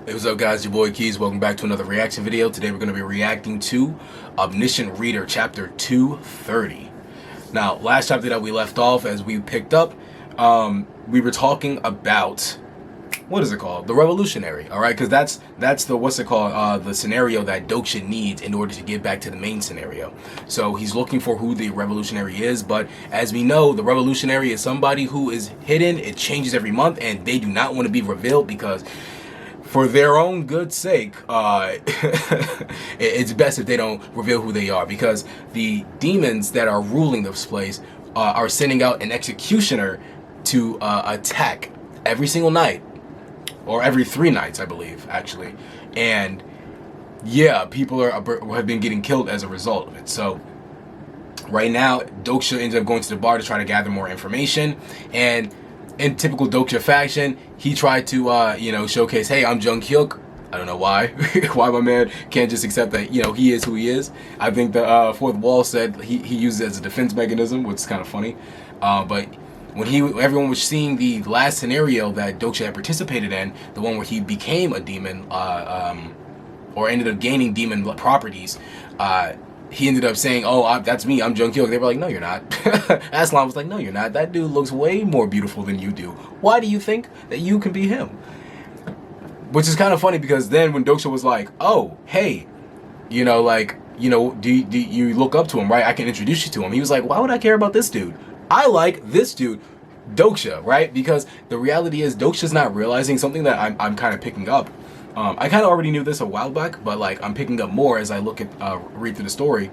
Hey, what's up guys, your boy Keys. Welcome back to another reaction video. Today we're going to be reacting to Omniscient Reader chapter 230. Now, last chapter that we left off, as we picked up, we were talking about, what is it called? The Revolutionary, alright? Because that's the, what's it called? The scenario that Dokja needs in order to get back to the main scenario. So he's looking for who the Revolutionary is, but as we know, the Revolutionary is somebody who is hidden. It changes every month, and they do not want to be revealed because for their own good sake, it's best if they don't reveal who they are, because the demons that are ruling this place are sending out an executioner to attack every single night, or every 3 nights, I believe, actually. And yeah, people have been getting killed as a result of it. So right now, Dokja ends up going to the bar to try to gather more information, and in typical Dokja fashion, he tried to, showcase, hey, I'm Jung Hyuk. I don't know why. Why my man can't just accept that, he is who he is. I think the fourth wall said he used it as a defense mechanism, which is kind of funny. But when everyone was seeing the last scenario that Dokja had participated in, the one where he became a demon, or ended up gaining demon properties, he ended up saying, oh, that's me, I'm Jung Hyuk. They were like, no, you're not. Aslan was like, no, you're not. That dude looks way more beautiful than you do. Why do you think that you can be him? Which is kind of funny, because then when Dokja was like, oh, hey, do you look up to him, right? I can introduce you to him. He was like, why would I care about this dude? I like this dude, Dokja, right? Because the reality is Dokja's not realizing something that I'm kind of picking up. I kind of already knew this a while back, but like I'm picking up more as I read through the story.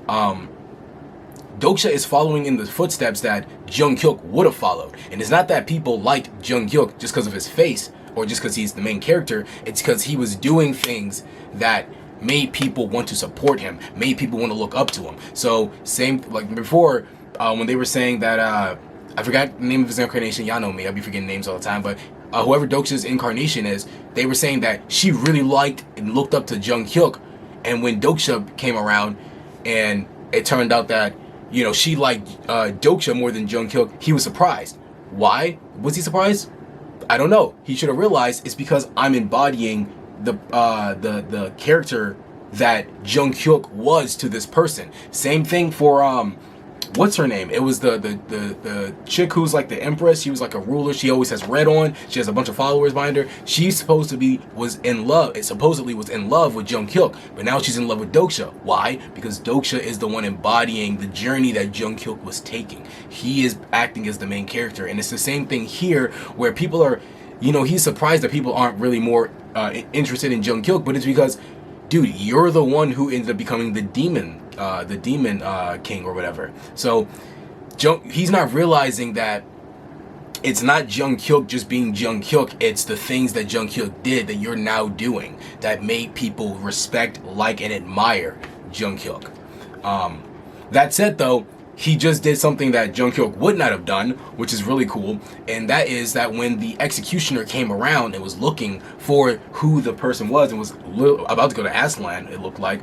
Dokja is following in the footsteps that Jung Hyuk would have followed, and it's not that people liked Jung Hyuk just because of his face or just because he's the main character. It's because he was doing things that made people want to support him, made people want to look up to him. So same like before, when they were saying that I forgot the name of his incarnation. Y'all know me, I'll be forgetting names all the time, but whoever Dokja's incarnation is, they were saying that she really liked and looked up to Jung Hyuk, and when Dokja came around and it turned out that she liked Dokja more than Jung Hyuk, he was surprised. Why was he surprised? I don't know. He should have realized it's because I'm embodying the character that Jung Hyuk was to this person. Same thing for what's her name? It was the chick who's like the empress. She was like a ruler. She always has red on. She has a bunch of followers behind her. She supposedly was in love with Jung Hyuk, but now she's in love with Dokja. Why? Because Dokja is the one embodying the journey that Jung Hyuk was taking. He is acting as the main character, and it's the same thing here, where people are, he's surprised that people aren't really more interested in Jung Hyuk, but it's because, dude, you're the one who ended up becoming the demon king or whatever. So he's not realizing that it's not Jung Hyuk just being Jung Hyuk. It's the things that Jung Hyuk did that you're now doing that made people respect, like, and admire Jung Hyuk. That said, though, he just did something that Jung Hyuk would not have done, which is really cool, and that is that when the executioner came around and was looking for who the person was and was about to go to Aslan, it looked like,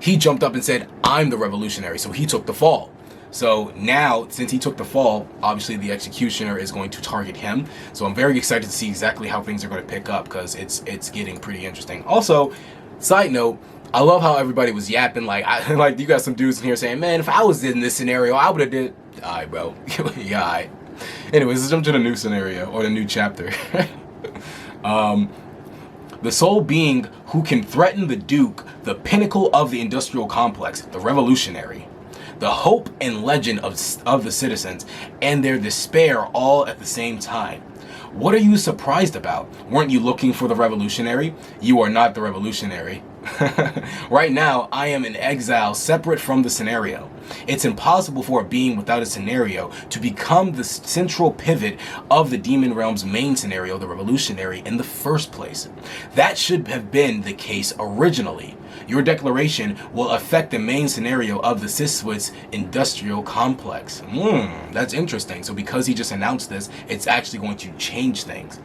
he jumped up and said, I'm the revolutionary. So he took the fall. So now, since he took the fall, obviously the executioner is going to target him. So I'm very excited to see exactly how things are going to pick up, because it's getting pretty interesting. Also, side note, I love how everybody was yapping. Like you got some dudes in here saying, man, if I was in this scenario, I would have did. Alright, bro. Yeah, alright. Anyways, let's jump to the new scenario, or the new chapter. The sole being who can threaten the Duke, the pinnacle of the industrial complex, the revolutionary. The hope and legend of the citizens, and their despair all at the same time. What are you surprised about? Weren't you looking for the revolutionary? You are not the revolutionary. Right now, I am in exile, separate from the scenario. It's impossible for a being without a scenario to become the central pivot of the demon realm's main scenario, the revolutionary, in the first place. That should have been the case originally. Your declaration will affect the main scenario of the Siswitz industrial complex. That's interesting. So because he just announced this, it's actually going to change things.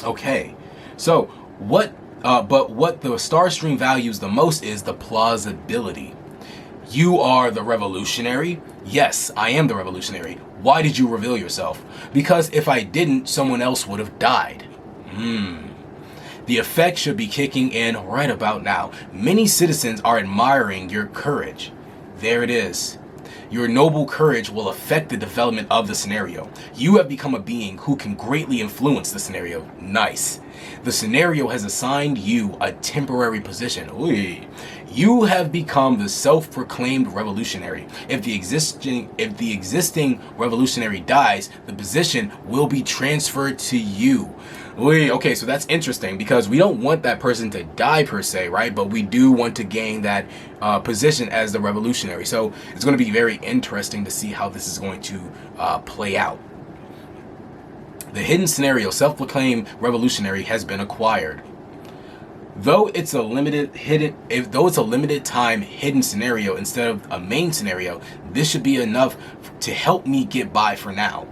Okay, so but what the Starstream values the most is the plausibility. You are the revolutionary? Yes, I am the revolutionary. Why did you reveal yourself? Because if I didn't, someone else would have died. The effect should be kicking in right about now. Many citizens are admiring your courage. There it is. Your noble courage will affect the development of the scenario. You have become a being who can greatly influence the scenario. Nice. The scenario has assigned you a temporary position. Ooh. You have become the self-proclaimed revolutionary. If the existing revolutionary dies, the position will be transferred to you. Ooh, okay, so that's interesting because we don't want that person to die per se, right? But we do want to gain that position as the revolutionary. So it's going to be very interesting to see how this is going to play out. The hidden scenario, self-proclaimed revolutionary, has been acquired. Though it's a limited time hidden scenario instead of a main scenario, this should be enough to help me get by for now.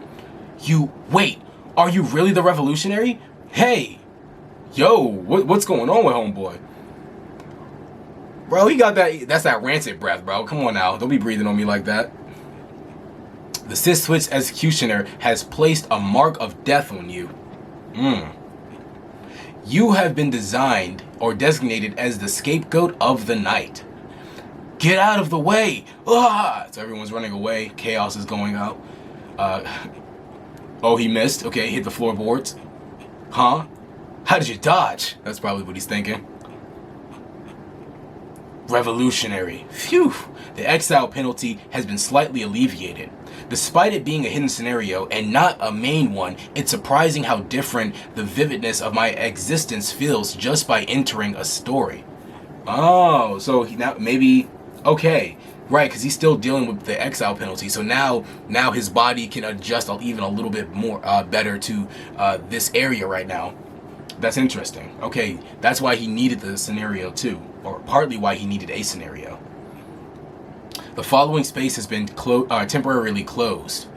Wait, are you really the revolutionary? Hey, yo, what's going on with homeboy? Bro, he got that's that rancid breath, bro. Come on now, don't be breathing on me like that. The Sith executioner has placed a mark of death on you. You have been designed or designated as the scapegoat of the night. Get out of the way! Ah! So everyone's running away. Chaos is going out. Oh, he missed. Okay, hit the floorboards. Huh? How did you dodge? That's probably what he's thinking. Revolutionary. Phew! The exile penalty has been slightly alleviated. Despite it being a hidden scenario and not a main one, it's surprising how different the vividness of my existence feels just by entering a story. Oh, so now maybe, okay, right, because he's still dealing with the exile penalty. So now his body can adjust even a little bit more better to this area right now. That's interesting. Okay, that's why he needed the scenario too, or partly why he needed a scenario. The following space has been temporarily closed.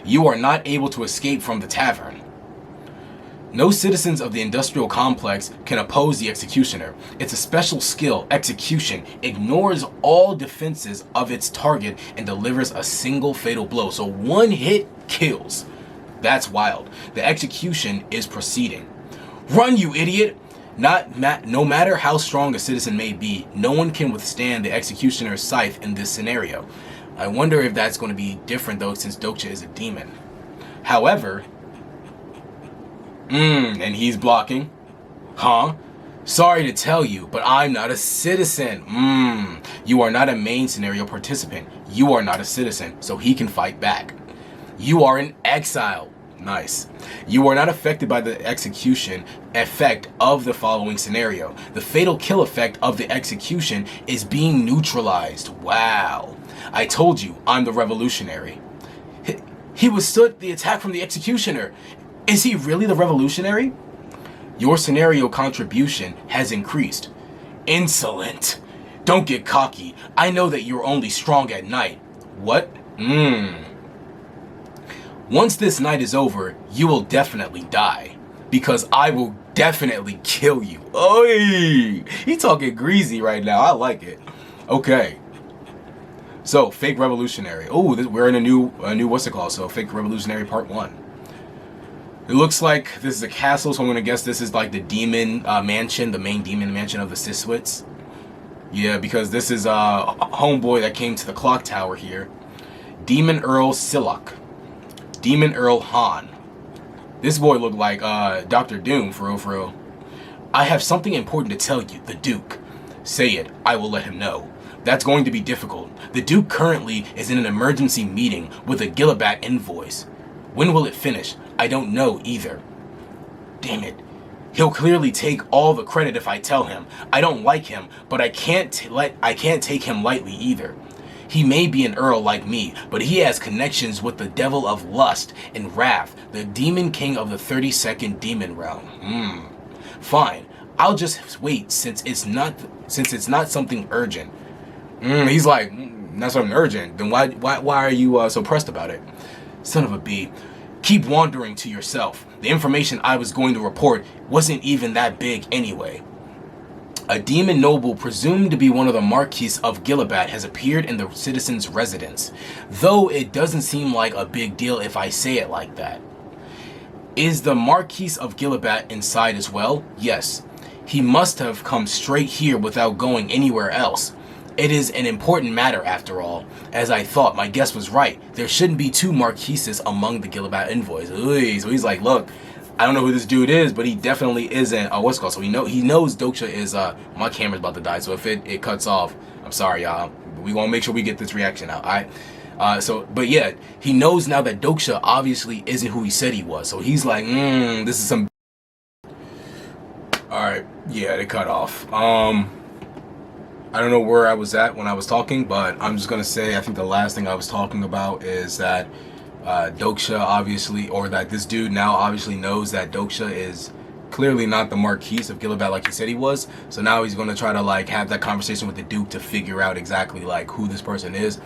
You are not able to escape from the tavern. No citizens of the industrial complex can oppose the executioner. It's a special skill, execution, ignores all defenses of its target and delivers a single fatal blow. So one hit kills. That's wild. The execution is proceeding. Run, you idiot! No matter how strong a citizen may be, no one can withstand the executioner's scythe in this scenario. I wonder if that's going to be different though, since Dokja is a demon. However, and he's blocking. Huh? Sorry to tell you, but I'm not a citizen. You are not a main scenario participant. You are not a citizen, so he can fight back. You are in exile. Nice. You are not affected by the execution effect of the following scenario. The fatal kill effect of the execution is being neutralized. Wow. I told you, I'm the revolutionary. He withstood the attack from the executioner. Is he really the revolutionary? Your scenario contribution has increased. Insolent. Don't get cocky. I know that you're only strong at night. What? Once this night is over, you will definitely die. Because I will definitely kill you. Oy! He talking greasy right now. I like it. Okay. So, fake revolutionary. Oh, we're in a new what's it called? So, fake revolutionary part 1. It looks like this is a castle, so I'm gonna guess this is like the demon mansion, the main demon mansion of the Sithwits. Yeah, because this is a homeboy that came to the clock tower here. Demon Earl Silok. Demon Earl Han. This boy looked like Dr. Doom, for real. I have something important to tell you, the Duke. Say it, I will let him know. That's going to be difficult. The Duke currently is in an emergency meeting with a Gillabat invoice. When will it finish? I don't know either. Damn it. He'll clearly take all the credit if I tell him. I don't like him, but I can't take him lightly either. He may be an earl like me, but he has connections with the devil of lust and wrath, the demon king of the 32nd demon realm. Fine, I'll just wait since it's not something urgent. He's like, not something urgent. Then why are you so pressed about it? Son of a bee. Keep wandering to yourself. The information I was going to report wasn't even that big anyway. A demon noble presumed to be one of the Marquis of Gillabat has appeared in the citizen's residence, though it doesn't seem like a big deal if I say it like that. Is the Marquis of Gilebat inside as well? Yes. He must have come straight here without going anywhere else. It is an important matter after all. As I thought, my guess was right. There shouldn't be two Marquises among the Gilebat envoys. Ooh, so he's like, look, I don't know who this dude is, but he definitely isn't. What's it called? So he knows Dokja is. My camera's about to die, so if it cuts off, I'm sorry, y'all. We want to make sure we get this reaction out. All right. But yeah, he knows now that Dokja obviously isn't who he said he was. So he's like, this is some. All right, yeah, they cut off. I don't know where I was at when I was talking, but I'm just gonna say I think the last thing I was talking about is that Dokja obviously, or that this dude now obviously knows that Dokja is clearly not the Marquis of Gilebat like he said he was. So now he's gonna try to like have that conversation with the Duke to figure out exactly like who this person is.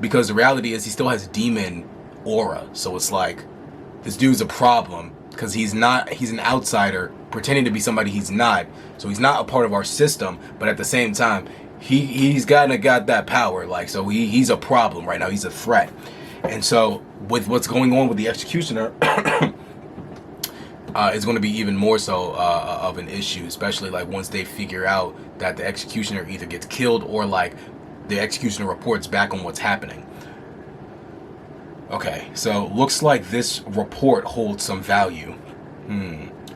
Because the reality is he still has demon aura, so it's like this dude's a problem because he's an outsider pretending to be somebody he's not, so he's not a part of our system, but at the same time he's got that power, like, so he's a problem right now, he's a threat. And so with what's going on with the executioner, it's going to be even more so of an issue, especially like once they figure out that the executioner either gets killed or like the executioner reports back on what's happening. Okay, so looks like this report holds some value.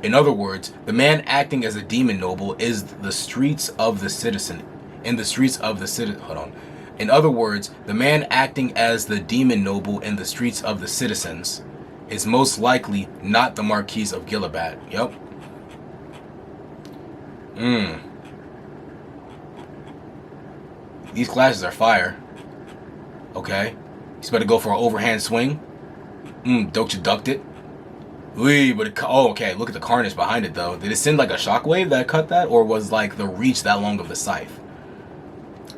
In other words, the man acting as a demon noble is the streets of the citizen. Hold on. In other words, the man acting as the demon noble in the streets of the citizens is most likely not the Marquis of Gilebat. Yep. These clashes are fire. Okay. He's about to go for an overhand swing. Dokja ducked it. Wee, but okay. Look at the carnage behind it, though. Did it send like a shockwave that cut that, or was like the reach that long of the scythe?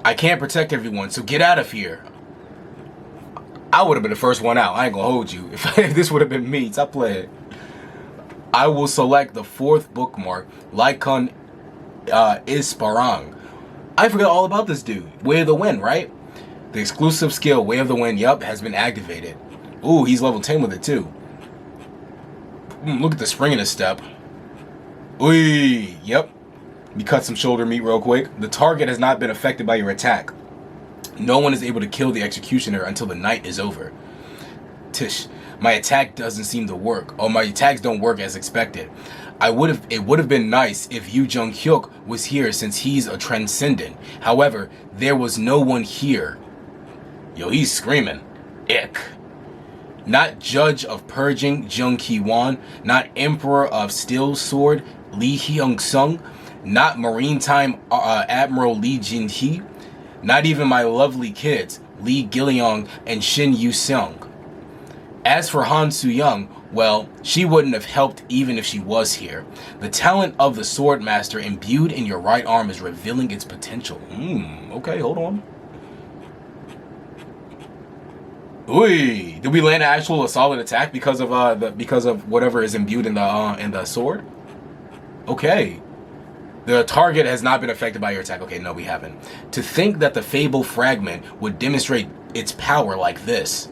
I can't protect everyone, so get out of here. I would have been the first one out. I ain't gonna hold you. If this would have been me, stop playing. I will select the 4th bookmark, Lycon Isparang. I forgot all about this dude. Way of the Wind, right? The exclusive skill, Way of the Wind, yup, has been activated. Ooh, he's level 10 with it too. Look at the spring in his step. Ooh, yep. You cut some shoulder meat real quick. The target has not been affected by your attack. No one is able to kill the executioner until the night is over. Tish, my attack doesn't seem to work. Oh, my attacks don't work as expected. It would have been nice if Yu Jung-hyuk was here since he's a transcendent. However, there was no one here. Yo, he's screaming. Ick. Not Judge of Purging, Jung Ki-won. Not Emperor of Steel Sword, Lee Hyung-sung. Not Maritime Admiral Lee Jin-hee. Not even my lovely kids, Lee Gilleong and Shin Yu-seung. As for Han Soo-young, well, she wouldn't have helped even if she was here. The talent of the Swordmaster imbued in your right arm is revealing its potential. Okay, hold on. Ooh, did we land an actual solid attack because of whatever is imbued in the sword? Okay. The target has not been affected by your attack. Okay, no, we haven't. To think that the Fable Fragment would demonstrate its power like this.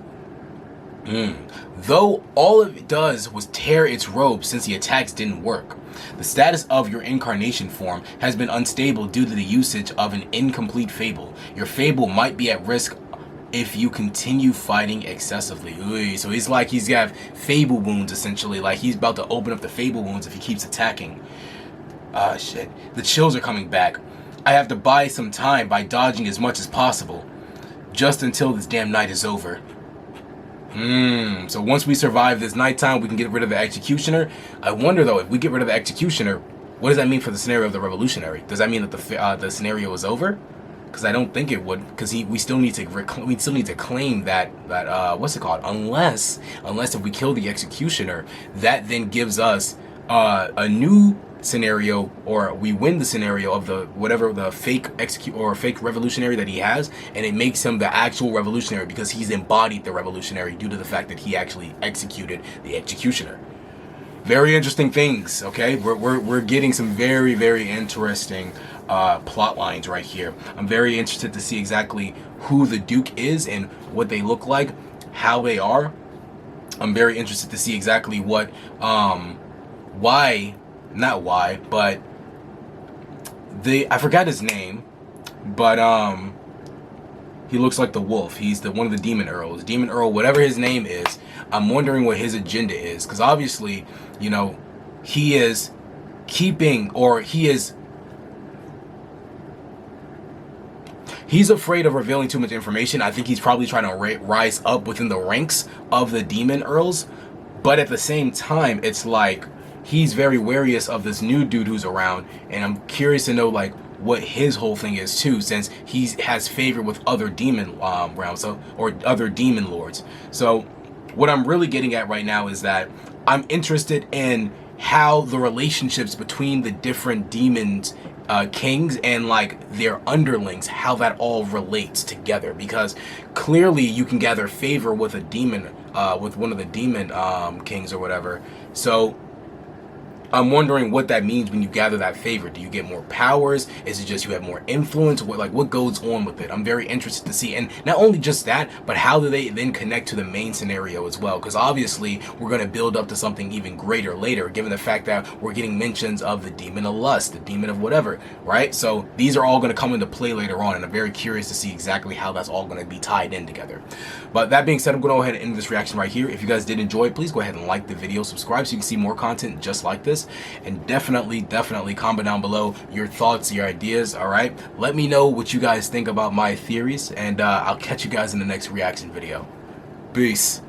Though all it does was tear its robe since the attacks didn't work. The status of your incarnation form has been unstable due to the usage of an incomplete Fable. Your Fable might be at risk if you continue fighting excessively. Ooh, so it's like he's got Fable wounds, essentially. Like he's about to open up the Fable wounds if he keeps attacking. Ah, shit. The chills are coming back. I have to buy some time by dodging as much as possible. Just until this damn night is over. So once we survive this nighttime, we can get rid of the Executioner. I wonder, though, if we get rid of the Executioner, what does that mean for the scenario of the Revolutionary? Does that mean that the scenario is over? Because I don't think it would. Because we still need to claim that what's it called? Unless if we kill the Executioner, that then gives us a new scenario, or we win the scenario of the whatever the fake fake revolutionary that he has, and it makes him the actual revolutionary because he's embodied the revolutionary due to the fact that he actually executed the executioner. Very interesting things. Okay, we're getting some very, very interesting plot lines right here. I'm very interested to see exactly who the Duke is and what they look like, how they are. I'm very interested to see exactly what, why, not why, but I forgot his name, but he looks like the wolf. He's one of the demon earls. Demon Earl, whatever his name is. I'm wondering what his agenda is, because obviously, you know, he is keeping, or he's afraid of revealing too much information. I think he's probably trying to rise up within the ranks of the demon earls, but at the same time, it's like he's very wary of this new dude who's around, and I'm curious to know like what his whole thing is too, since he has favor with other demon realms, or other demon lords. So what I'm really getting at right now is that I'm interested in how the relationships between the different demons, kings, and like their underlings, how that all relates together, because clearly you can gather favor with a demon, with one of the demon kings or whatever. So I'm wondering what that means when you gather that favor. Do you get more powers? Is it just you have more influence? What goes on with it? I'm very interested to see. And not only just that, but how do they then connect to the main scenario as well? Because obviously we're going to build up to something even greater later, given the fact that we're getting mentions of the demon of lust, the demon of whatever, right? So these are all going to come into play later on, and I'm very curious to see exactly how that's all going to be tied in together. But that being said, I'm going to go ahead and end this reaction right here. If you guys did enjoy it, please go ahead and like the video, subscribe so you can see more content just like this. And definitely comment down below your thoughts, your ideas. All right, let me know what you guys think about my theories, and I'll catch you guys in the next reaction video. Peace.